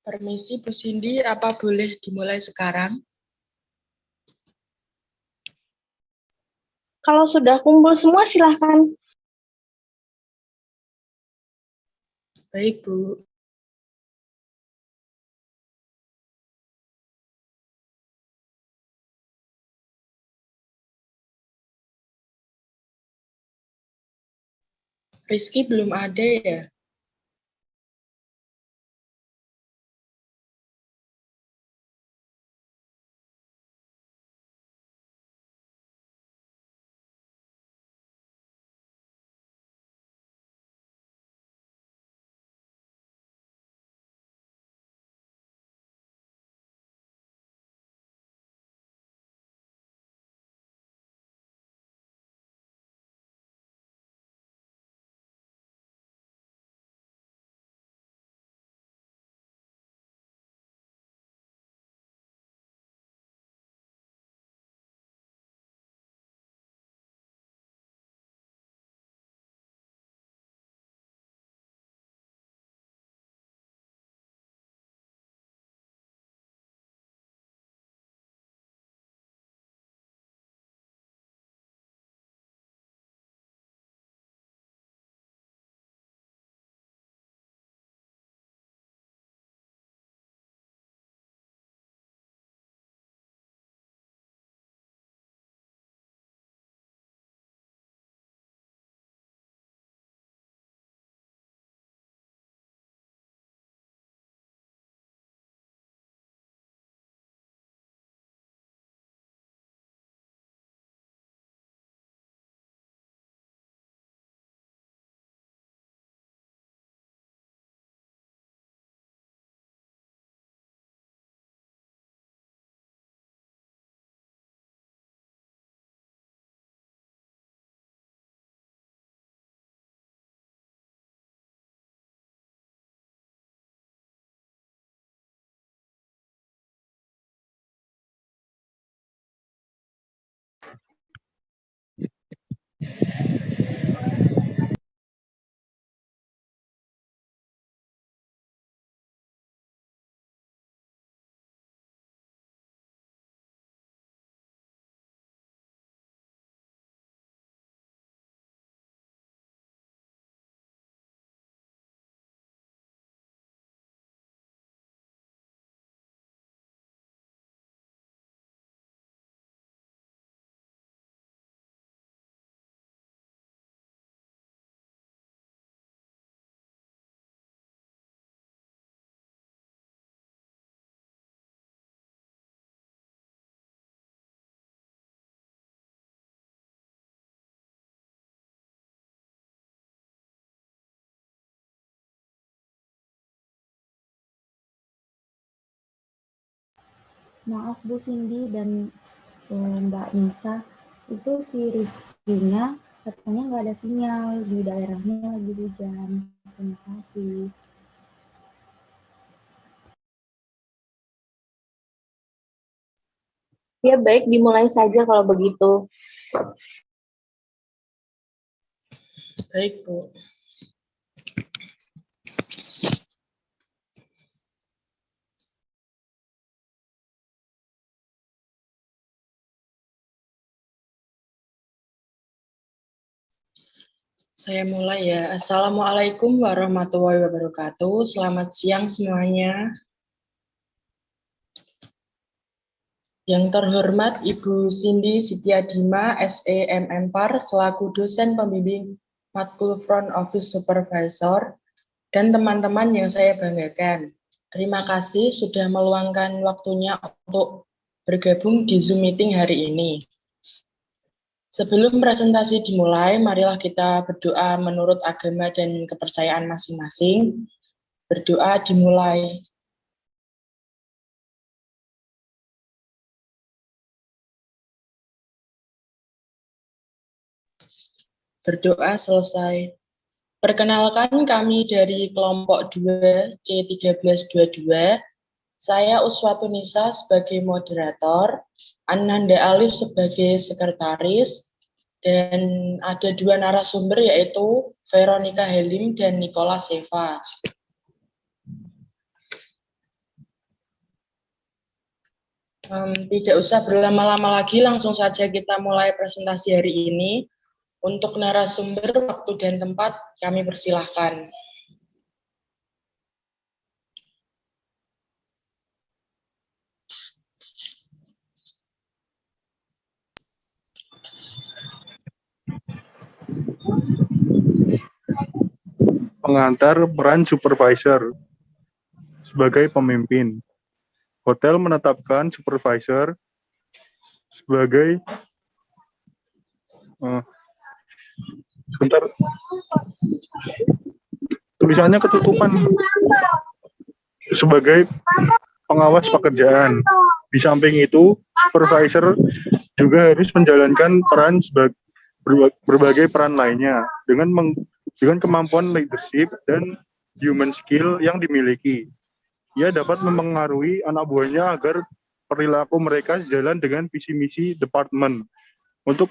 Permisi Bu Cindy, apa boleh dimulai sekarang? Kalau sudah kumpul semua silahkan. Baik Bu. Rizky belum ada ya? Maaf Bu Cindy dan Mbak Nisa, itu si Rizky-nya katanya nggak ada sinyal, di daerahnya lagi hujan. Terima kasih. Ya baik, dimulai saja kalau begitu. Baik Bu. Saya mulai ya. Assalamualaikum warahmatullahi wabarakatuh. Selamat siang semuanya. Yang terhormat Ibu Cindy Sitiadima, SEMM Par, selaku dosen pembimbing matkul Front Office Supervisor, dan teman-teman yang saya banggakan. Terima kasih sudah meluangkan waktunya untuk bergabung di Zoom meeting hari ini. Sebelum presentasi dimulai, marilah kita berdoa menurut agama dan kepercayaan masing-masing. Berdoa dimulai. Berdoa selesai. Perkenalkan, kami dari kelompok 2 C1322. Saya Uswatunisa sebagai moderator, Ananda Alif sebagai sekretaris, dan ada 2 narasumber yaitu Veronica Helim dan Nicola Seva. Tidak usah berlama-lama lagi, langsung saja kita mulai presentasi hari ini. Untuk narasumber, waktu dan tempat kami persilahkan. Pengantar peran supervisor sebagai pemimpin. Hotel menetapkan supervisor sebagai sebentar, tulisannya ketutupan, sebagai pengawas pekerjaan. Di samping itu, supervisor juga harus menjalankan peran sebagai berbagai peran lainnya dengan kemampuan leadership dan human skill yang dimiliki. Ia dapat mempengaruhi anak buahnya agar perilaku mereka sejalan dengan visi misi departemen untuk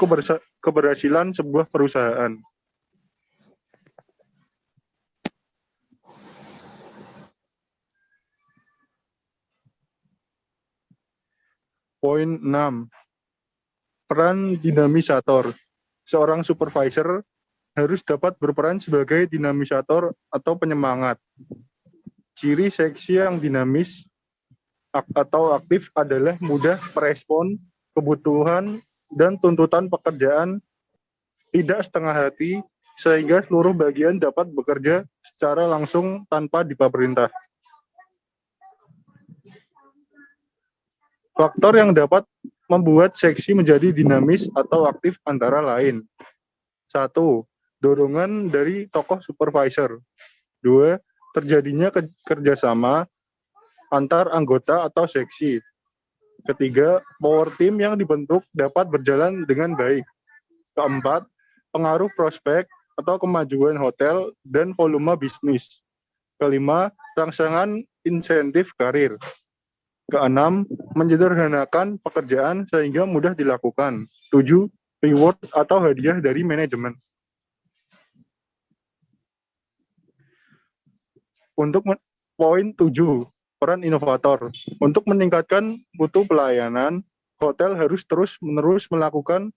keberhasilan sebuah perusahaan. Poin 6. Peran dinamisator. Seorang supervisor harus dapat berperan sebagai dinamisator atau penyemangat. Ciri seksi yang dinamis atau aktif adalah mudah merespon kebutuhan dan tuntutan pekerjaan, tidak setengah hati, sehingga seluruh bagian dapat bekerja secara langsung tanpa diperintah. Faktor yang dapat membuat seksi menjadi dinamis atau aktif antara lain. 1. Dorongan dari tokoh supervisor. 2. Terjadinya kerjasama antar anggota atau seksi. Ketiga, power team yang dibentuk dapat berjalan dengan baik. Keempat, pengaruh prospek atau kemajuan hotel dan volume bisnis. Kelima, rangsangan insentif karir. Keenam, menyederhanakan pekerjaan sehingga mudah dilakukan. 7, reward atau hadiah dari manajemen. Untuk poin 7, peran inovator. Untuk meningkatkan mutu pelayanan, hotel harus terus-menerus melakukan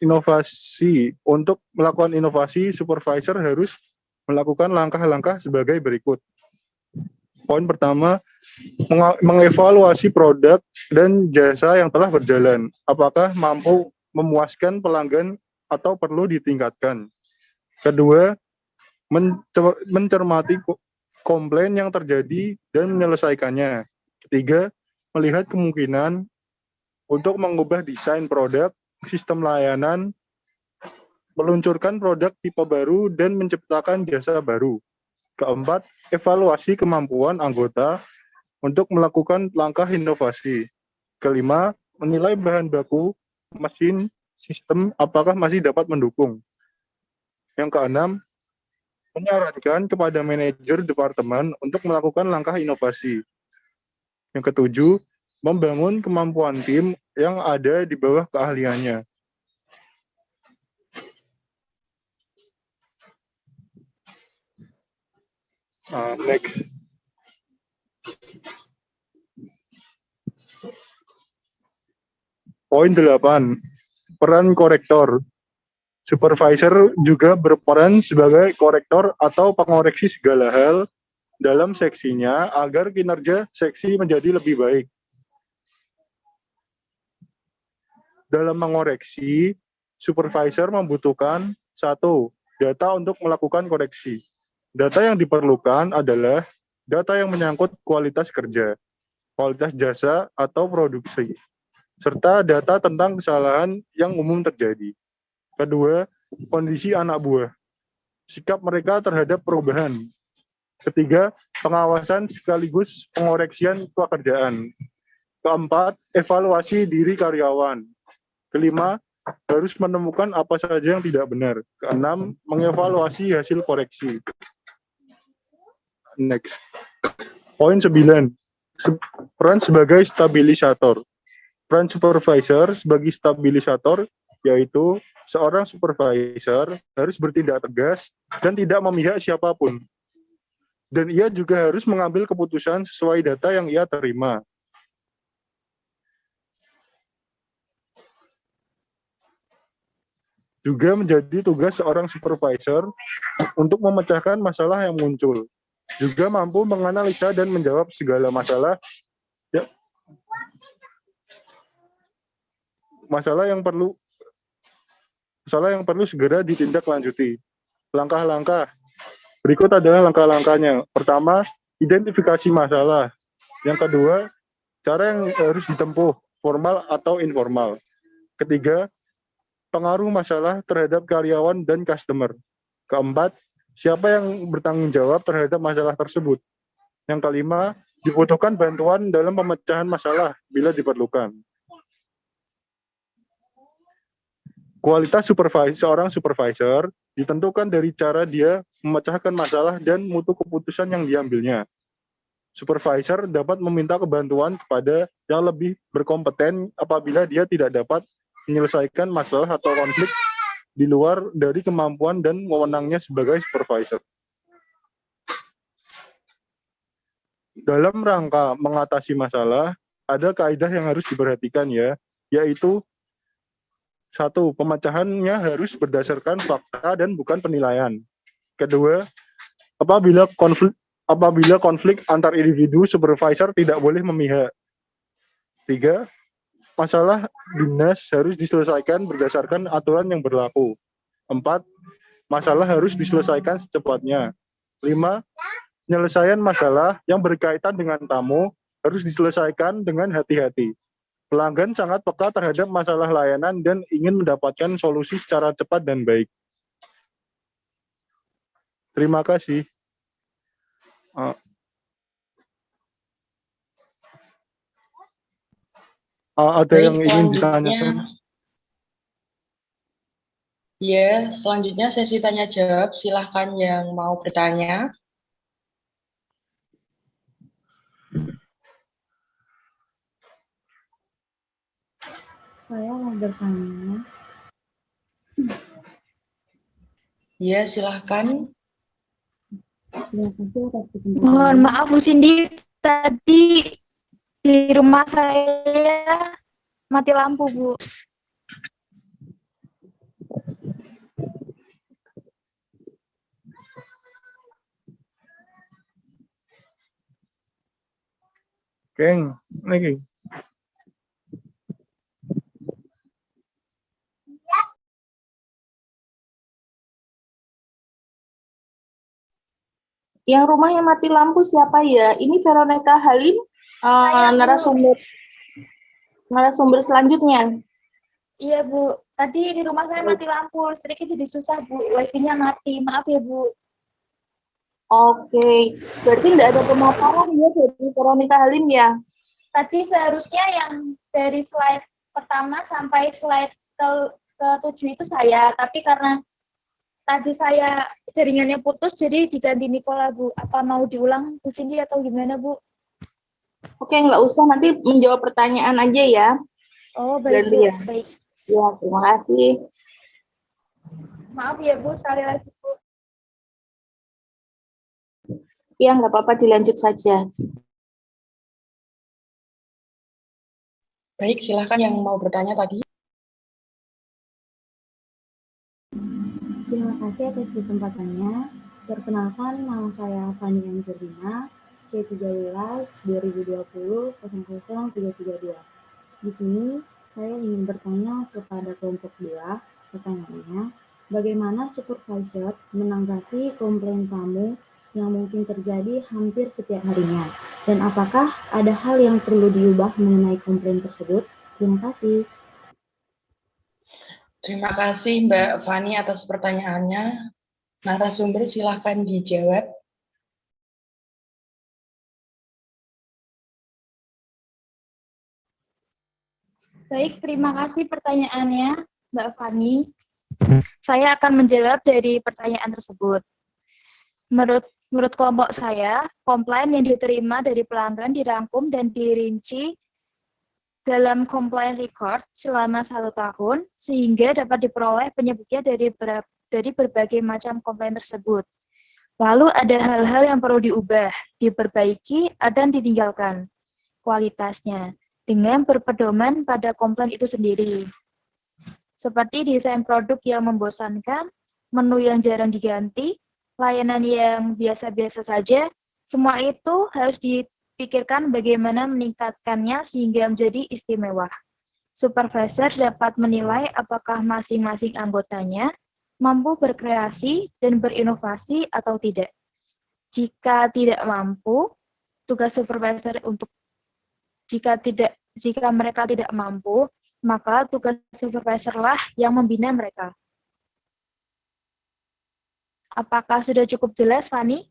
inovasi. Untuk melakukan inovasi, supervisor harus melakukan langkah-langkah sebagai berikut. Poin pertama, mengevaluasi produk dan jasa yang telah berjalan. Apakah mampu memuaskan pelanggan atau perlu ditingkatkan. Kedua, mencermati komplain yang terjadi dan menyelesaikannya. Ketiga, melihat kemungkinan untuk mengubah desain produk, sistem layanan, meluncurkan produk tipe baru, dan menciptakan jasa baru. Keempat, evaluasi kemampuan anggota untuk melakukan langkah inovasi. Kelima, menilai bahan baku, mesin, sistem, apakah masih dapat mendukung. Yang keenam, menyarankan kepada manajer departemen untuk melakukan langkah inovasi. Yang ketujuh, membangun kemampuan tim yang ada di bawah keahliannya. Next. Poin 8, peran korektor. Supervisor juga berperan sebagai korektor atau pengoreksi segala hal dalam seksinya agar kinerja seksi menjadi lebih baik. Dalam mengoreksi, supervisor membutuhkan 1. Data untuk melakukan koreksi. Data yang diperlukan adalah data yang menyangkut kualitas kerja, kualitas jasa atau produksi, serta data tentang kesalahan yang umum terjadi. Kedua, kondisi anak buah, sikap mereka terhadap perubahan. Ketiga, pengawasan sekaligus pengoreksian pekerjaan. Keempat, evaluasi diri karyawan. Kelima, harus menemukan apa saja yang tidak benar. Keenam, mengevaluasi hasil koreksi. Next. Poin 9, peran sebagai stabilisator. Peran supervisor sebagai stabilisator yaitu seorang supervisor harus bertindak tegas dan tidak memihak siapapun. Dan ia juga harus mengambil keputusan sesuai data yang ia terima. Juga menjadi tugas seorang supervisor untuk memecahkan masalah yang muncul. Juga mampu menganalisa dan menjawab segala masalah ya, masalah yang perlu segera ditindaklanjuti. Langkah-langkah berikut adalah langkah-langkahnya. Pertama, identifikasi masalah. Yang kedua, cara yang harus ditempuh, formal atau informal. Ketiga, pengaruh masalah terhadap karyawan dan customer. Keempat, siapa yang bertanggung jawab terhadap masalah tersebut. Yang kelima, dibutuhkan bantuan dalam pemecahan masalah bila diperlukan. Kualitas seorang supervisor ditentukan dari cara dia memecahkan masalah dan mutu keputusan yang diambilnya. Supervisor dapat meminta kebantuan kepada yang lebih berkompeten apabila dia tidak dapat menyelesaikan masalah atau konflik di luar dari kemampuan dan wewenangnya sebagai supervisor. Dalam rangka mengatasi masalah, ada kaidah yang harus diperhatikan ya, yaitu 1. Pemecahannya harus berdasarkan fakta dan bukan penilaian. Kedua, apabila konflik antar individu, supervisor tidak boleh memihak. 3. Masalah dinas harus diselesaikan berdasarkan aturan yang berlaku. 4. Masalah harus diselesaikan secepatnya. 5. Penyelesaian masalah yang berkaitan dengan tamu harus diselesaikan dengan hati-hati. Pelanggan sangat peka terhadap masalah layanan dan ingin mendapatkan solusi secara cepat dan baik. Terima kasih. Ada yang ingin ditanyakan? Ya, selanjutnya sesi tanya jawab. Silahkan yang mau bertanya. Saya mau bertanya. Ya, silahkan. Terima kasih atas kesempatannya. Mohon maaf Bu Cindy, tadi di rumah saya mati lampu Bu. Keng, lagi. Yang rumahnya mati lampu siapa ya? Ini Veronica Halim, narasumber selanjutnya. Iya Bu, tadi di rumah saya mati lampu, listriknya jadi susah Bu, wifi-nya mati, maaf ya Bu. Oke, berarti tidak ada pemaparan ya dari Veronica Halim ya? Tadi seharusnya yang dari slide pertama sampai slide ke-7 itu saya, tapi karena tadi saya jaringannya putus, jadi diganti Nicola Bu. Apa mau diulang Bu Cindy atau gimana Bu? Oke, nggak usah, nanti menjawab pertanyaan aja ya. Oh baik Ganti Bu, ya. baik. Ya, terima kasih. Maaf ya Bu, sekali lagi Bu. Ya, nggak apa-apa, dilanjut saja. Baik, silahkan yang mau bertanya tadi. Terima kasih atas kesempatannya. Perkenalkan, nama saya Fani Angelina, C13 2020 00332. Di sini saya ingin bertanya kepada kelompok 2. Pertanyaannya, bagaimana supervisor menanggapi komplain tamu yang mungkin terjadi hampir setiap harinya? Dan apakah ada hal yang perlu diubah mengenai komplain tersebut? Terima kasih. Terima kasih Mbak Fani atas pertanyaannya. Narasumber silahkan dijawab. Baik, terima kasih pertanyaannya Mbak Fani. Saya akan menjawab dari pertanyaan tersebut. Menurut kelompok saya, komplain yang diterima dari pelanggan dirangkum dan dirinci dalam complaint record selama 1 tahun, sehingga dapat diperoleh penyebabnya dari berbagai macam komplain tersebut. Lalu ada hal-hal yang perlu diubah, diperbaiki, dan ditinggalkan kualitasnya, dengan berpedoman pada komplain itu sendiri. seperti desain produk yang membosankan, menu yang jarang diganti, layanan yang biasa-biasa saja. Semua itu harus dipikirkan bagaimana meningkatkannya sehingga menjadi istimewa. Supervisor dapat menilai apakah masing-masing anggotanya mampu berkreasi dan berinovasi atau tidak. Jika tidak mampu, tugas supervisor jika mereka tidak mampu, maka tugas supervisor lah yang membina mereka. Apakah sudah cukup jelas, Fani?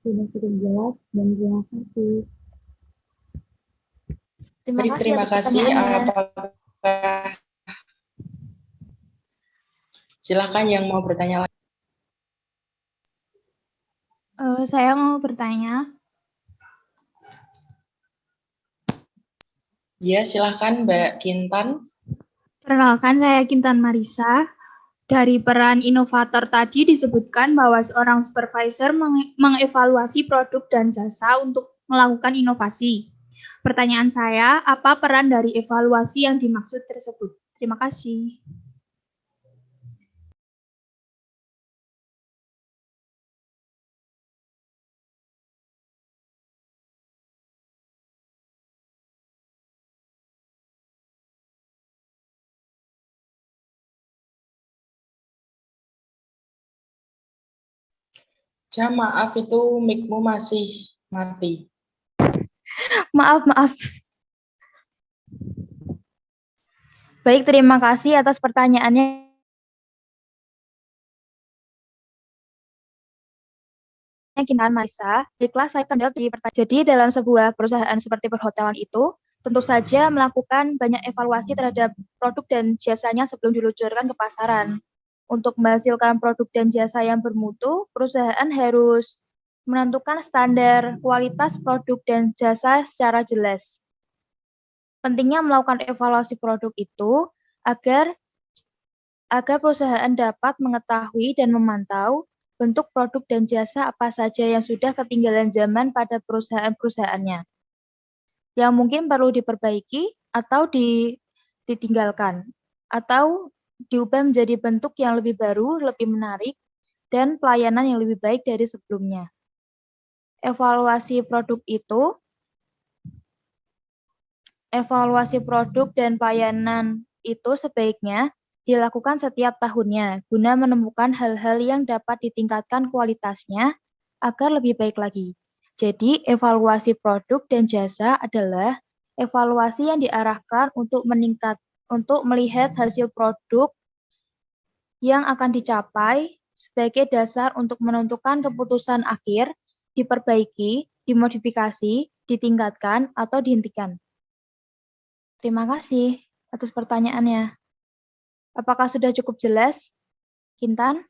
Sudah cukup jelas dan terima kasih. Terima kasih Terima atas kasih. pertanyaannya. Apakah silakan yang mau bertanya lagi. Saya mau bertanya. Ya, silakan Mbak Kintan. Perkenalkan, saya Kintan Marisa. Dari peran inovator tadi disebutkan bahwa seorang supervisor mengevaluasi produk dan jasa untuk melakukan inovasi. Pertanyaan saya, apa peran dari evaluasi yang dimaksud tersebut? Terima kasih. Ja, maaf itu mic-mu masih mati. Maaf. Baik, terima kasih atas pertanyaannya. Kintan Marisa. Baiklah, saya akan jawab di pertanyaan. Jadi, dalam sebuah perusahaan seperti perhotelan itu, tentu saja melakukan banyak evaluasi terhadap produk dan jasanya sebelum diluncurkan ke pasaran. Untuk menghasilkan produk dan jasa yang bermutu, perusahaan harus menentukan standar kualitas produk dan jasa secara jelas. Pentingnya melakukan evaluasi produk itu agar perusahaan dapat mengetahui dan memantau bentuk produk dan jasa apa saja yang sudah ketinggalan zaman pada perusahaan-perusahaannya, yang mungkin perlu diperbaiki atau ditinggalkan, atau diubah menjadi bentuk yang lebih baru, lebih menarik, dan pelayanan yang lebih baik dari sebelumnya. Evaluasi produk dan pelayanan itu sebaiknya dilakukan setiap tahunnya guna menemukan hal-hal yang dapat ditingkatkan kualitasnya agar lebih baik lagi. Jadi, evaluasi produk dan jasa adalah evaluasi yang diarahkan untuk melihat hasil produk yang akan dicapai sebagai dasar untuk menentukan keputusan akhir, diperbaiki, dimodifikasi, ditingkatkan, atau dihentikan. Terima kasih atas pertanyaannya. Apakah sudah cukup jelas, Kintan?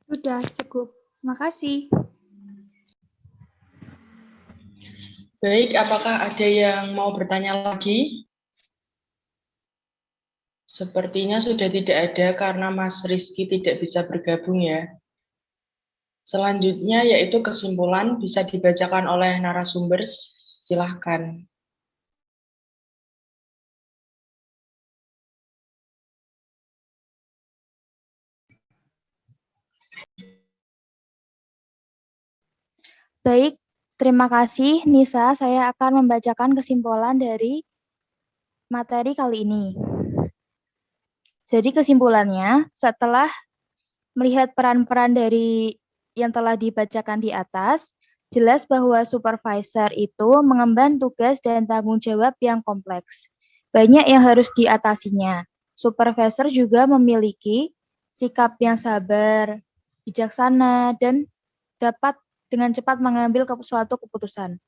Sudah cukup. Terima kasih. Baik, apakah ada yang mau bertanya lagi? Sepertinya sudah tidak ada karena Mas Rizky tidak bisa bergabung ya. Selanjutnya yaitu kesimpulan bisa dibacakan oleh narasumber. Silahkan. Baik, terima kasih Nisa. Saya akan membacakan kesimpulan dari materi kali ini. Jadi kesimpulannya, setelah melihat peran-peran dari yang telah dibacakan di atas, jelas bahwa supervisor itu mengemban tugas dan tanggung jawab yang kompleks. Banyak yang harus diatasinya. Supervisor juga memiliki sikap yang sabar, bijaksana, dan dapat dengan cepat mengambil suatu keputusan.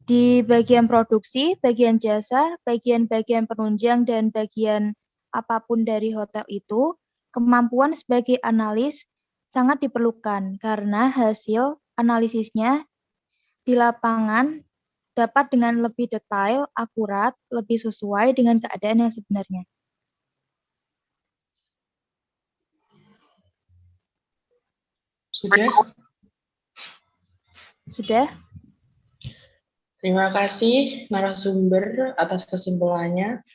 Di bagian produksi, bagian jasa, bagian-bagian penunjang, dan bagian apapun dari hotel itu, kemampuan sebagai analis sangat diperlukan karena hasil analisisnya di lapangan dapat dengan lebih detail, akurat, lebih sesuai dengan keadaan yang sebenarnya. Sudah? Terima kasih narasumber atas kesimpulannya.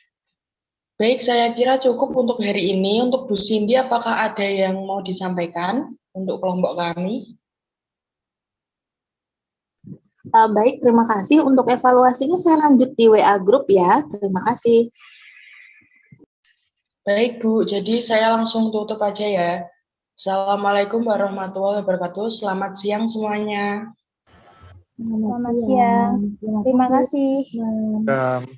Baik, saya kira cukup untuk hari ini. Untuk Bu Cindy, apakah ada yang mau disampaikan untuk kelompok kami? Baik, terima kasih. Untuk evaluasinya saya lanjut di WA Group ya. Terima kasih. Baik, Bu. Jadi saya langsung tutup aja ya. Assalamualaikum warahmatullahi wabarakatuh. Selamat siang semuanya. Selamat siang. Terima kasih. Dan